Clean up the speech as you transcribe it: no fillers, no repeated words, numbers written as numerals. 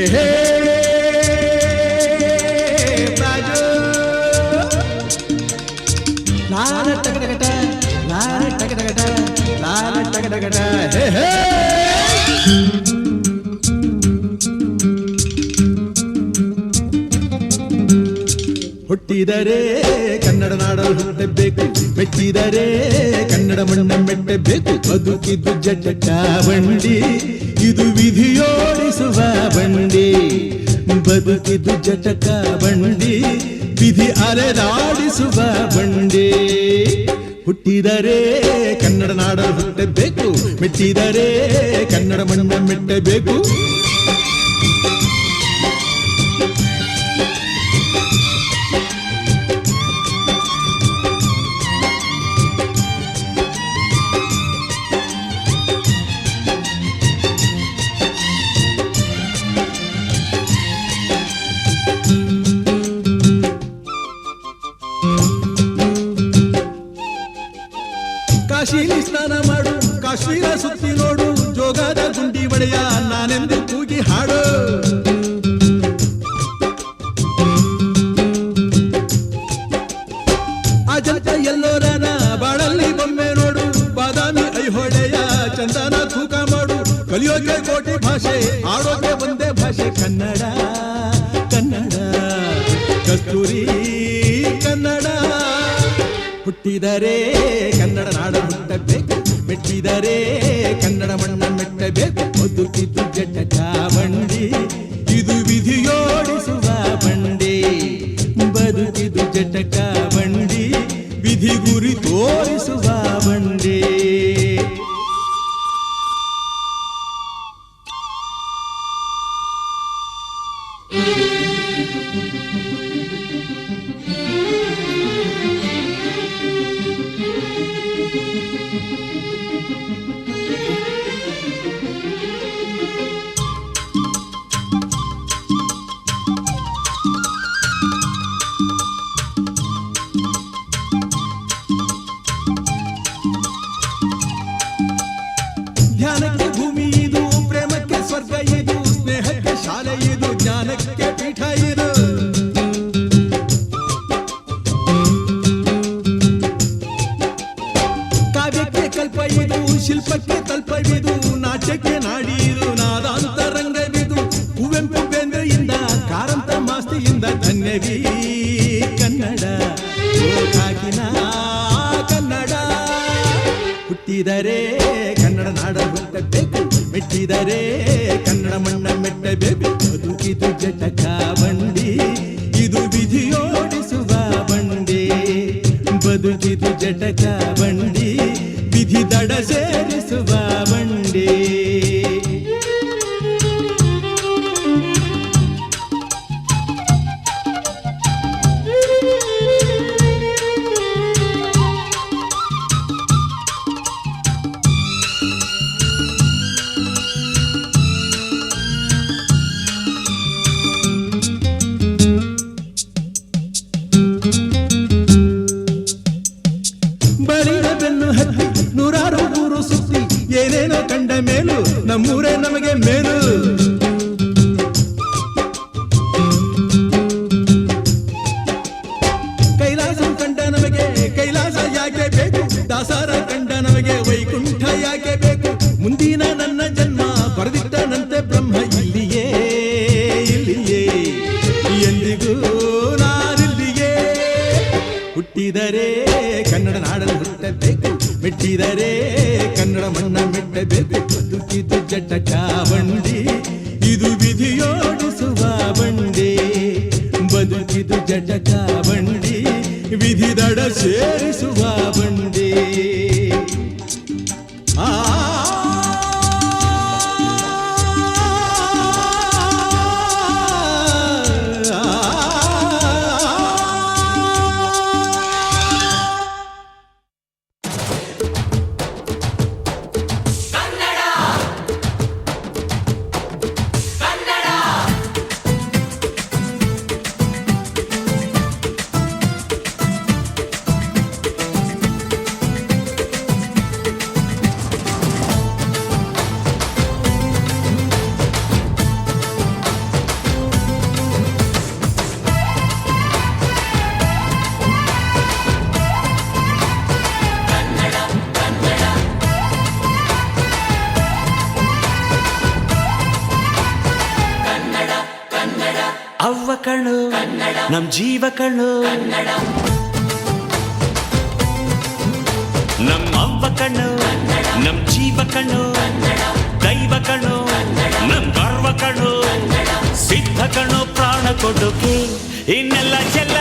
ಏಹೇ ಬಾಜು ಲಾಲ ಟಗಟಗಟ ಲಾಲ ಟಗಟಗಟ ಲಾಲ ಟಗಟಗಟ ಹೇ ಹೇ ಹುಟ್ಟಿದರೆ ಕನ್ನಡ ನಾಡಲು ಹುಟ್ಟಬೇಕು, ಮೆಟ್ಟಿದರೆ ಕನ್ನಡ ಮಣ್ಣ ಮೆಟ್ಟಬೇಕು. ಬದುಕಿದ್ದು ಜಟಕ ಬಂಡಿ, ಇದು ವಿಧಿಯೋಡಿಸುವ ಬಂಡಿ. ಬದುಕಿದ್ದು ಜಟಕ ಬಂಡಿ, ವಿಧಿ ಅಲೆದಾಡಿಸುವ ಬಂಡಿ. ಹುಟ್ಟಿದರೆ ಕನ್ನಡ ನಾಡಲು ಹುಟ್ಟಬೇಕು, ಮೆಟ್ಟಿದರೆ ಕನ್ನಡ ಮಣ್ಣ ಮೆಟ್ಟಬೇಕು. ಕಾಶಿಲಿ ಸ್ನಾನ ಮಾಡು, ಕಾಶ್ಮೀರ ಸುತ್ತಿ ನೋಡು, ಜೋಗದ ಗುಂಡಿ ಒಡೆಯ ನಾನೆಂದು ಕೂಗಿ ಹಾಡು. ಅಜಂತ ಎಲ್ಲೋರನ ಬಾಳಲ್ಲಿ ಬೊಮ್ಮೆ ನೋಡು, ಬಾದಾಮಿ ಐಹೊಳೆಯ ಚಂದನ ತೂಕ ಮಾಡು. ಕಲಿಯೋಕೆ ಕೋಟಿ ಭಾಷೆ, ಆಡೋಕೆ ಒಂದೇ ಭಾಷೆ ಕನ್ನಡ. ಕನ್ನಡ ಕಸ್ತೂರಿ ಕನ್ನಡ. ಹುಟ್ಟಿದರೆ ಕನ್ನಡ ನಾಡ ಹುಟ್ಟಬೇಕು, ಮೆಟ್ಟಿದರೆ ಕನ್ನಡ ಮಣ್ಣ ಮೆಟ್ಟಬೇಕು. ಬದುಕಿದ್ದು ಜಟಕ ಬಂಡಿ, ಇದು ವಿಧಿಯೋಡಿಸುವ ಬಂಡಿ. ಬದುಕಿದ್ದು ಜಟಕ ಬಂಡಿ, ವಿಧಿ ಗುರಿ ತೋರಿಸುವ ಬಂಡಿ. ಧ್ಯಾನಕ್ಕೆ ಭೂಮಿ ಇದು, ಪ್ರೇಮಕ್ಕೆ ಸ್ವರ್ಗ ಇದು, ಸ್ನೇಹಕ್ಕೆ ಶಾಲೆ ಇದು, ಜ್ಞಾನಕ್ಕೆ ಪೀಠ ಇದು. ಕಾವ್ಯಕ್ಕೆ ಕಲ್ಪ ಇದು, ಶಿಲ್ಪಕ್ಕೆ ತಲ್ಪವಿದು, ನಾಟ್ಯಕ್ಕೆ ನಾಡಿ ಇದು, ನಾದಾಂತರಂಗವಿದು. ಕುವೆಂಪು ಬೇಂದ್ರೆಯಿಂದ, ಕಾರಂತ ಮಾಸ್ತಿಯಿಂದ ಧನ್ಯವೀ ಕನ್ನಡ. ಕಾಕಿನ ಕನ್ನಡ. ಹುಟ್ಟಿದರೆ ಕನ್ನಡ ನಾಡ ಹುಟ್ಟಬೇಕು, ಮೆಟ್ಟಿದರೆ ಕನ್ನಡ ಮಣ್ಣ ಮೆಟ್ಟಬೇಕು. ಬದುಕಿದು ಜಟಕ ಬಂಡಿ, ಇದು ವಿಧಿಯೋಡಿಸುವ ಬಂಡಿ. ಬದುಕಿದು ಜಟಕ ಬಂಡಿ, ವಿಧಿ ದಡ ಸೇರಿಸುವ ಬಂಡಿ. ಬಳಿದ ಬೆನ್ನು ಹತ್ತಿ ನೂರಾರು ಊರು ಸುತ್ತಿ, ಏನೇನೋ ಕಂಡ ಮೇಲು ನಮ್ಮೂರೇ ನಮಗೆ ಮೇಲು. ಕೈಲಾಸ ಕಂಡ ನಮಗೆ ಕೈಲಾಸ ಯಾಕೆ ಬೇಕು, ದಾಸರ ಕಂಡ ನಮಗೆ ವೈಕುಂಠ ಯಾಕೆ ಬೇಕು. ಮುಂದಿನ ನನ್ನ ಜನ್ಮ ಬರೆದಿಟ್ಟನಂತೆ ಬ್ರಹ್ಮ ಇಲ್ಲಿಯೇ ಇಲ್ಲಿಯೇ, ಎಂದಿಗೂ ನಾನಿಲ್ಲಿಯೇ. ಹುಟ್ಟಿದರೆ ಕನ್ನಡ ನಾಡಲು ಹುಟ್ಟಬೇಕು, ಮೆಟ್ಟಿದರೆ ಕನ್ನಡ ಮಣ್ಣ ಮೆಟ್ಟಬೇಕು. ಬದುಕಿದ್ದು ಜಟಕ ಬಂಡಿ, ಇದು ವಿಧಿಯೋಡಿಸುವ ಬಂಡಿ. ಬದುಕಿದ್ದು ಜಟಕ ಬಂಡಿ, ವಿಧಿ ದಡ ಸೇರಿಸುವ ಬಂಡಿ. ನಮ್ ಜೀವ ಕಣ್ಣು ನಮ್ ಅವ್ವ ಕಣ್ಣು ನಮ್ ಜೀವ ಕಣ್ಣು ದೈವ ಕಣ್ಣು ನಮ್ ಗರ್ವ ಕಣ್ಣು ಸಿದ್ಧ ಕಣ್ಣು ಪ್ರಾಣ ಕೊಡೋಕೆ ಇನ್ನೆಲ್ಲ ಎಲ್ಲ